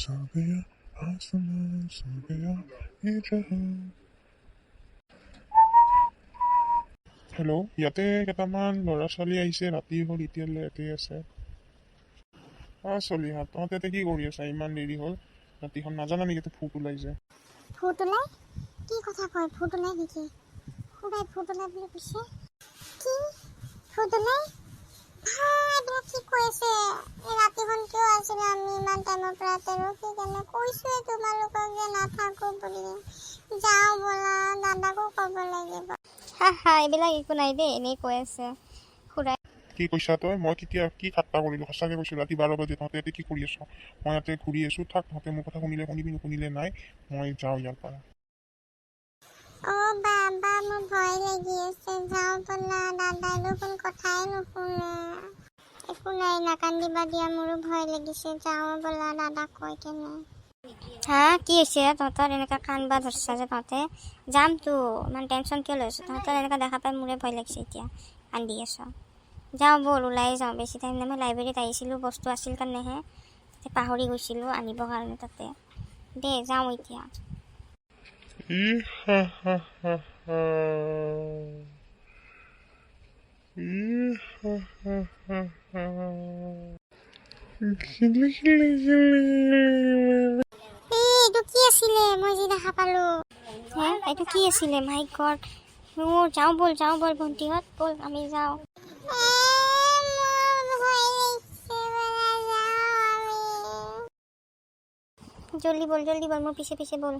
सो गया आसमां सो गया ये जहां। হেল্ল', ইয়াতে কেইটামান ল'ৰা ছোৱালী আহিছে, ৰাতি হ'ল এতিয়ালৈ ইয়াতে আছে। চলিহাত তহঁতে ইয়াতে কি কৰি আছা? ইমান দেৰি হ'ল ৰাতিখন, নাজানা নেকি ভূত ওলাইছে? ভূত ওলাই? কি কথা কয়? ভূত ওলাই নেকি? খুৰাই ভূত ওলাই বুলি কৈছে? কি ভূত ওলাই? এইবিলাক কি কৈ আছে? এই ৰাতিখন কিয় আছিলে? আমি ইমান টাইমৰ পৰা ৰখি কেনে কৈছোৱে তোমালোকক যে নাথাকো বুলি। যাওঁ ব'লা, দাদাকো ক'ব লাগিব। এইবিলাক একো নাই দেই, এনেই কৈ আছে খুৰাই। কি কৈছা তই? মই কেতিয়া কি ঠাট্টা কৰিলোঁ? সঁচাকৈ কৈছোঁ, ৰাতি 12 বাজে তহঁতে ইয়াতে কি কৰি আছ? মই ইয়াতে ঘূৰি আছোঁ, থাক। তহঁতে মোৰ কথা শুনিলে শুনিবি, নুশুনিলে নাই। মই যাওঁ ইয়াৰ পৰা। বাবা, মোৰ ভয় লাগি আছে। যাওঁ ব'লা, দাদাই দেখোন কথাই নুশুনে। একো নাই, নাকান্দিবা দিয়া, মোৰো ভয় লাগিছে। যাওঁ ব'লা, দাদাক কৈ কেনে। কি হৈছে তহঁতৰ? এনেকৈ কান্দবা ধৰছা যে তহঁতে? যামতো, ইমান টেনশ্যন কিয় লৈছ? তহঁতৰ এনেকৈ দেখা পাই মোৰে ভয় লাগিছে এতিয়া, কান্দি আছ। যাওঁ ব'ল, ওলাই যাওঁ। বেছি টাইম নাই, মই লাইব্ৰেৰীত আহিছিলোঁ, বস্তু আছিল কাৰণেহে তাতে পাহৰি গৈছিলোঁ আনিবৰ কাৰণে তাতে। দে যাওঁ এতিয়া। এইটো কি আছিলে? মই যি দেখা পালো। এইটো কি আছিলে? মাই গড। যাওঁ ব'ল ভণ্টিহঁত, ব'ল আমি যাওঁ। জলদি বল, মোৰ পিছে পিছে বল।